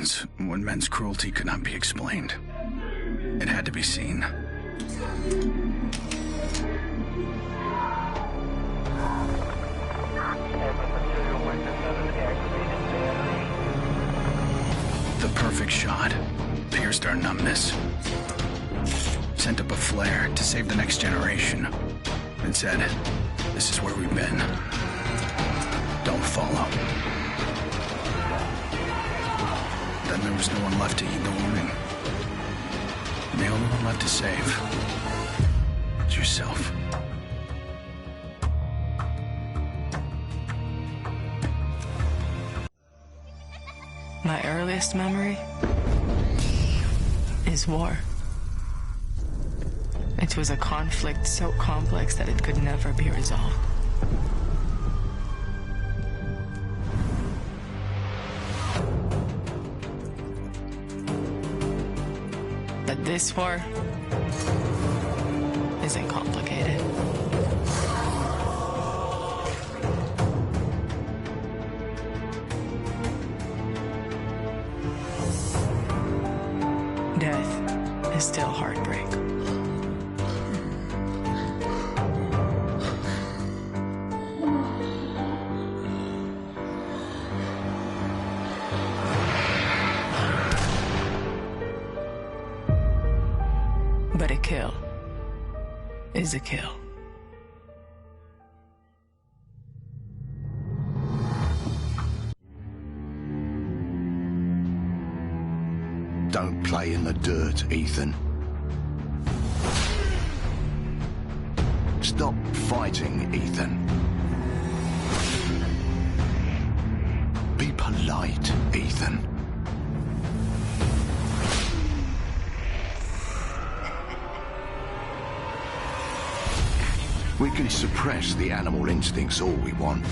happens when men's cruelty could not be explained. It had to be seen. The perfect shot pierced our numbness, sent up a flare to save the next generation, and said, "This is where we've been. Don't follow." Then there was no one left to heed the warning. And the only one left to save was yourself. My earliest memory is war. It was a conflict so complex that it could never be resolved. But this war isn't complicated. Death is still heartbreak. But a kill is a kill. Don't play in the dirt, Ethan. Stop fighting, Ethan. Be polite, Ethan. We can suppress the animal instincts all we want,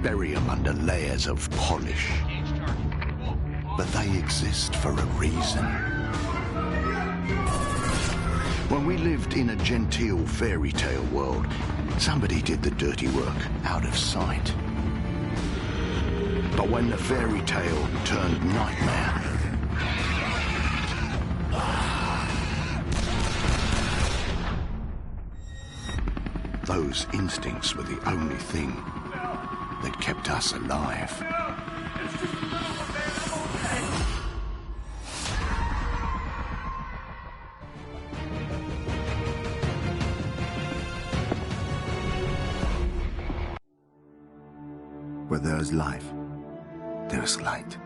bury them under layers of polish. But they exist for a reason. When we lived in a genteel fairy tale world, somebody did the dirty work out of sight. But when the fairy tale turned nightmare, those instincts were the only thing that kept us alive. Where there is life, there is light.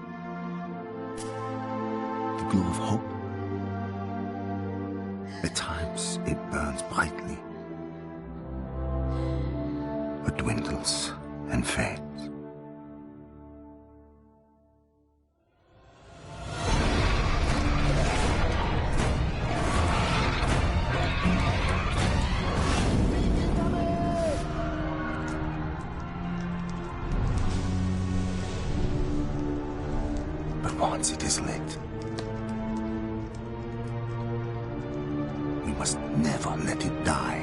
The glow of hope. At times, it burns brightly, but dwindles and fades. But once it is lit, we must never let it die.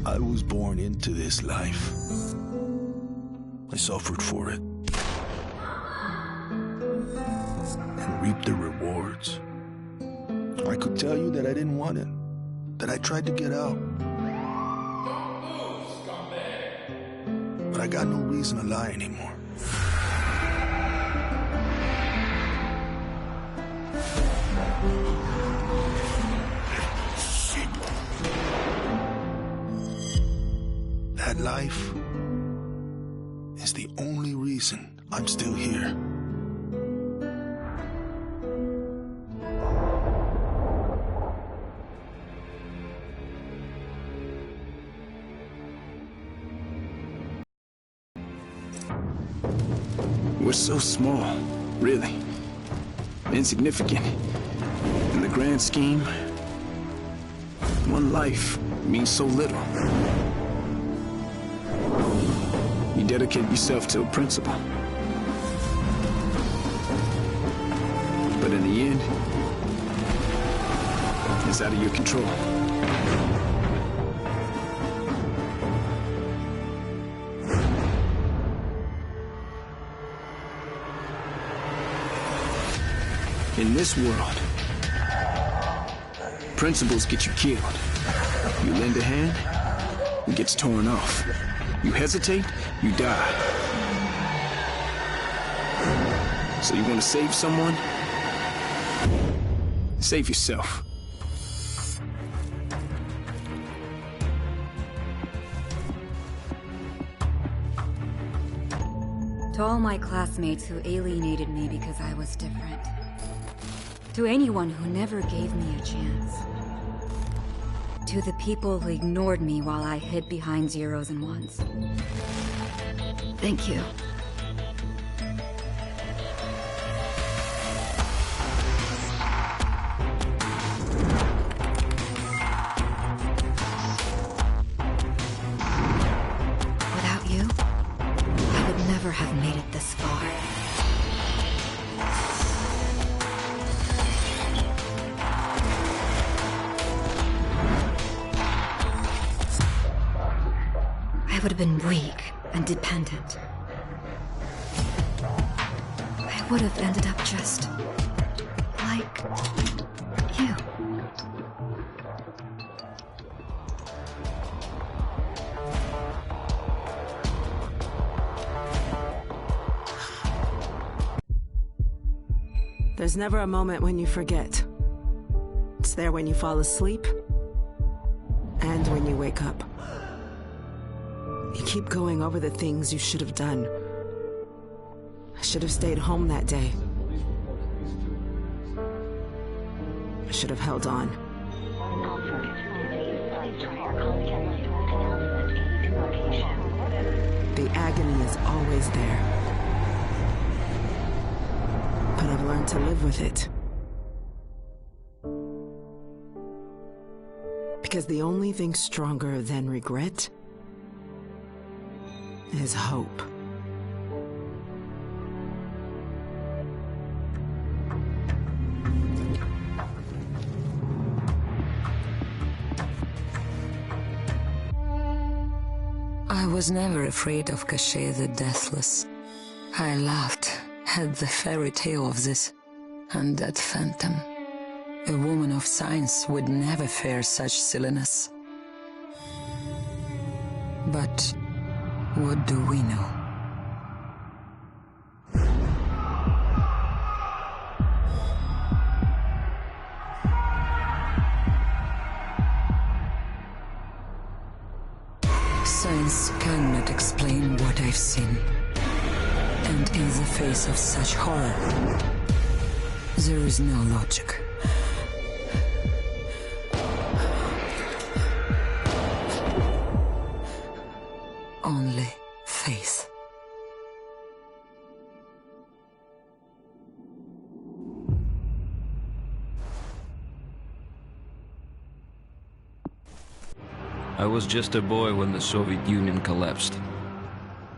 I was born into this life. I suffered for it. And reaped the rewards. I could tell you that I didn't want it. That I tried to get out. But I got no reason to lie anymore. That life is the only reason I'm still here. We're so small, really. Insignificant. In the grand scheme, one life means so little. You dedicate yourself to a principle. But in the end, it's out of your control. In this world, principles get you killed. You lend a hand, it gets torn off. You hesitate, you die. So you want to save someone? Save yourself. To all my classmates who alienated me because I was different. To anyone who never gave me a chance. To the people who ignored me while I hid behind zeros and ones. Thank you. Without you, I would never have made it this far. I would have been weak and dependent. I would have ended up just like you. There's never a moment when you forget. It's there when you fall asleep and when you wake up. You keep going over the things you should have done. I should have stayed home that day. I should have held on. The agony is always there. But I've learned to live with it. Because the only thing stronger than regret is hope. I was never afraid of Cachet the Deathless. I laughed at the fairy tale of this undead phantom. A woman of science would never fear such silliness. But what do we know? Science cannot explain what I've seen. And in the face of such horror, there is no logic. Only faith. I was just a boy when the Soviet Union collapsed.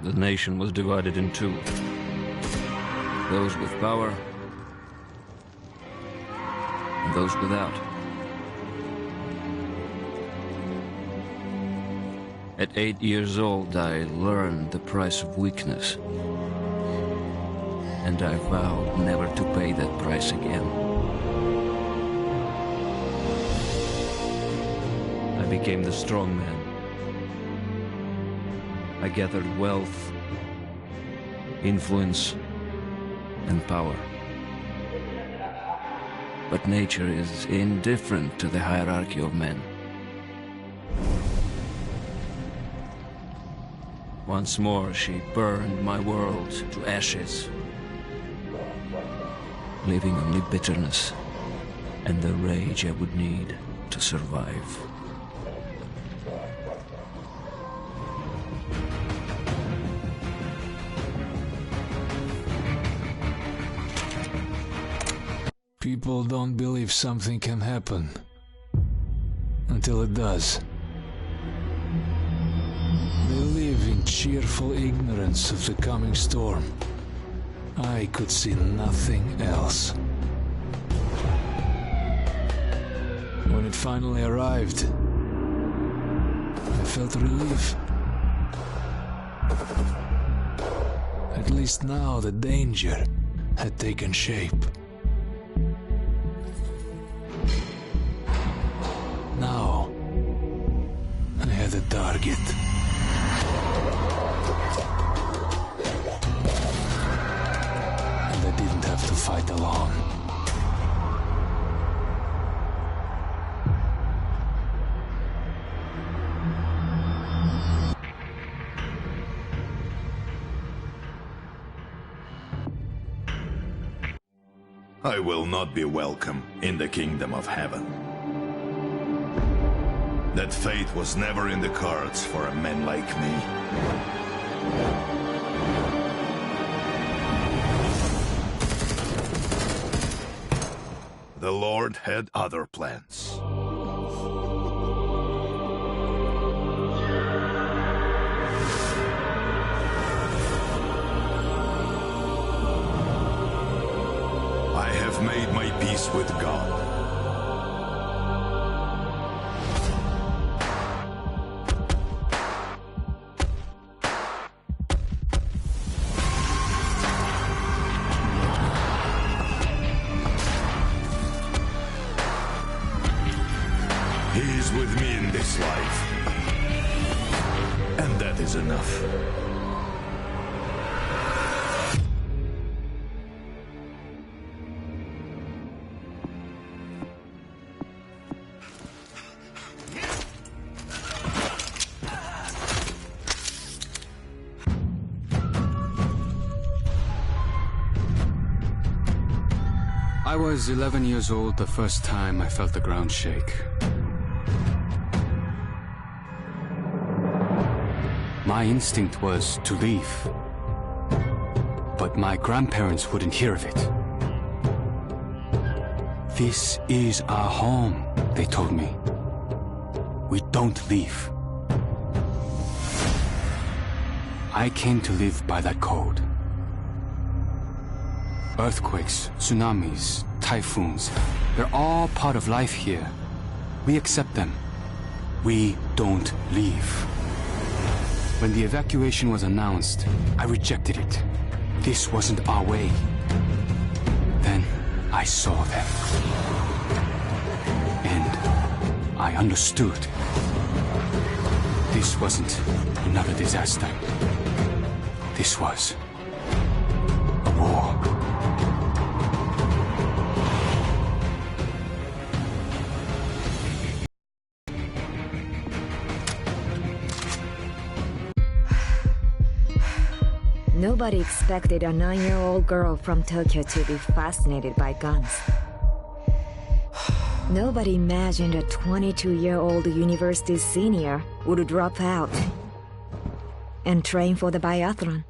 The nation was divided in two. Those with power and those without. At 8 years old, I learned the price of weakness. And I vowed never to pay that price again. I became the strong man. I gathered wealth, influence, and power. But nature is indifferent to the hierarchy of men. Once more, she burned my world to ashes, leaving only bitterness and the rage I would need to survive. People don't believe something can happen until it does. They live in cheerful ignorance of the coming storm. I could see nothing else. When it finally arrived, I felt relief. At least now the danger had taken shape. Now, I had a target. And I didn't have to fight alone. I will not be welcome in the kingdom of heaven. That fate was never in the cards for a man like me. The Lord had other plans. I have made my peace with God. He is with me in this life. And that is enough. I was 11 years old the first time I felt the ground shake. My instinct was to leave, but my grandparents wouldn't hear of it. This is our home, they told me. We don't leave. I came to live by that code. Earthquakes, tsunamis, typhoons, they're all part of life here. We accept them. We don't leave. When the evacuation was announced, I rejected it. This wasn't our way. Then I saw them. And I understood. This wasn't another disaster. This was a war. Nobody expected a 9-year-old girl from Tokyo to be fascinated by guns. Nobody imagined a 22-year-old university senior would drop out and train for the biathlon.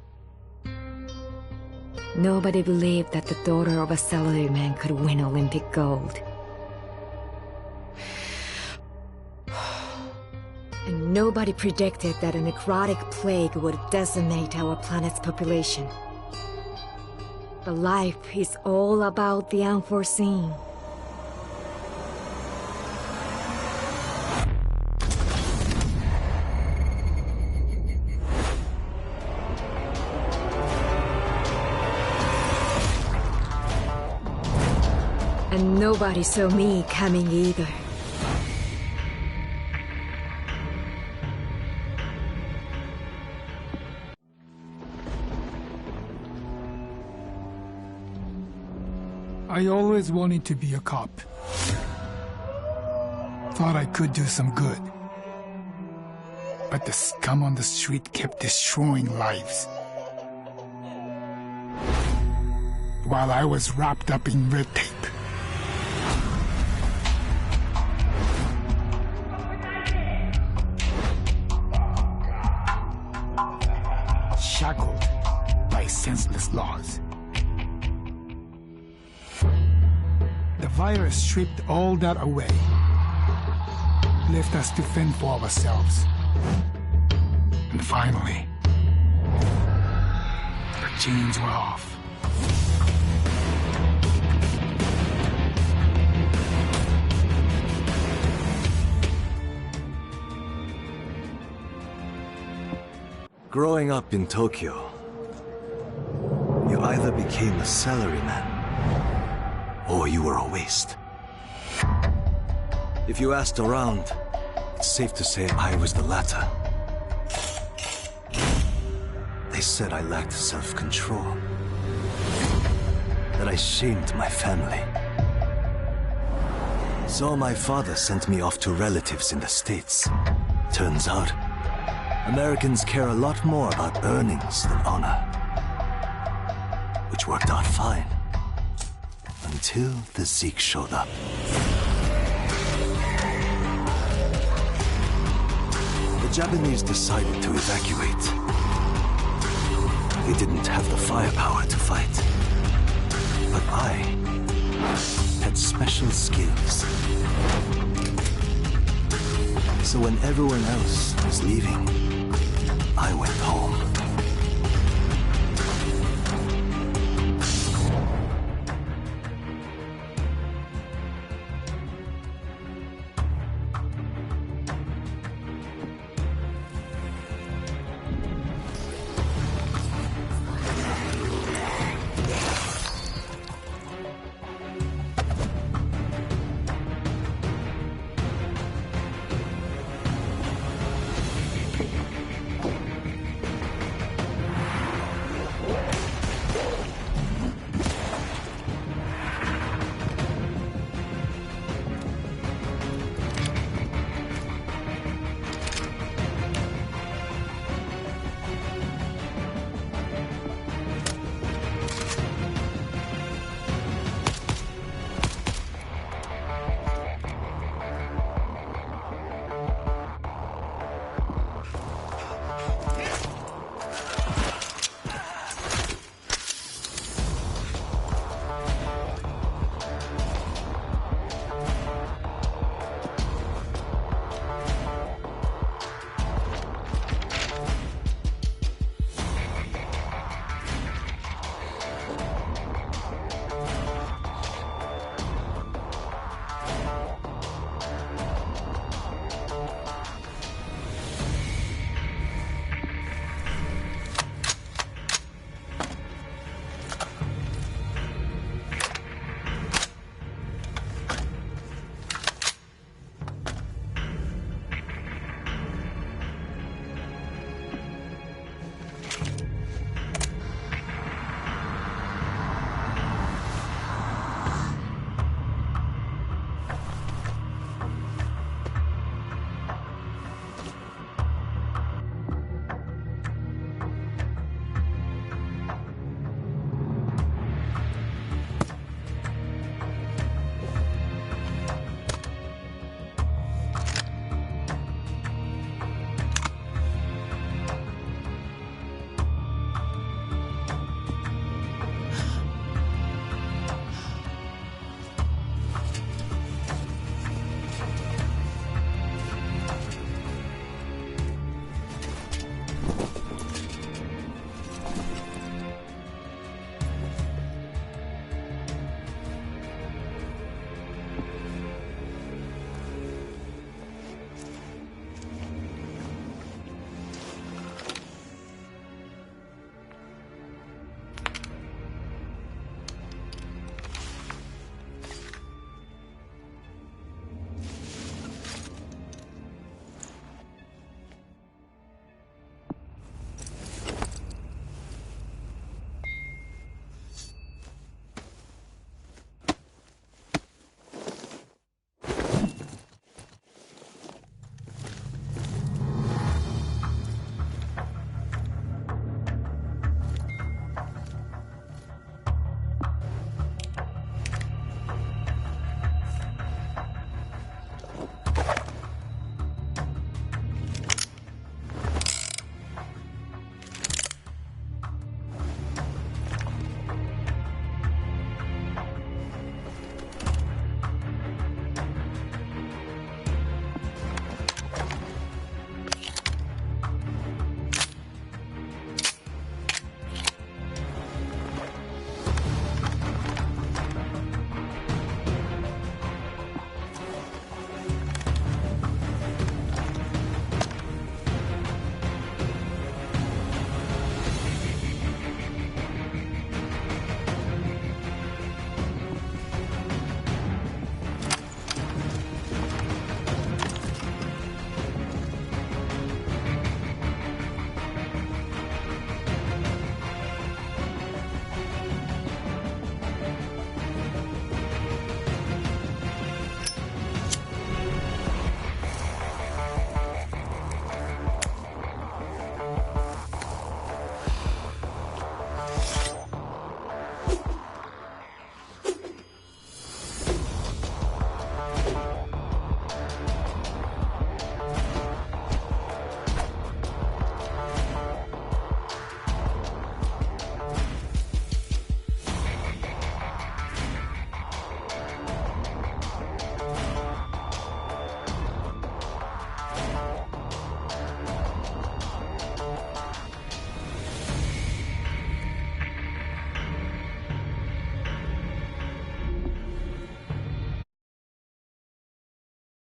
Nobody believed that the daughter of a salaryman could win Olympic gold. And nobody predicted that a necrotic plague would decimate our planet's population. But life is all about the unforeseen. And nobody saw me coming either. I always wanted to be a cop. Thought I could do some good. But the scum on the street kept destroying lives. While I was wrapped up in red tape. Shackled by senseless laws. The virus stripped all that away, left us to fend for ourselves. And finally, chains were off. Growing up in Tokyo, you either became a salaryman, or you were a waste. If you asked around, it's safe to say I was the latter. They said I lacked self-control, that I shamed my family. So my father sent me off to relatives in the States. Turns out, Americans care a lot more about earnings than honor. Which worked out fine. Until the Zeke showed up. The Japanese decided to evacuate. They didn't have the firepower to fight. But I had special skills. So when everyone else was leaving, I went home.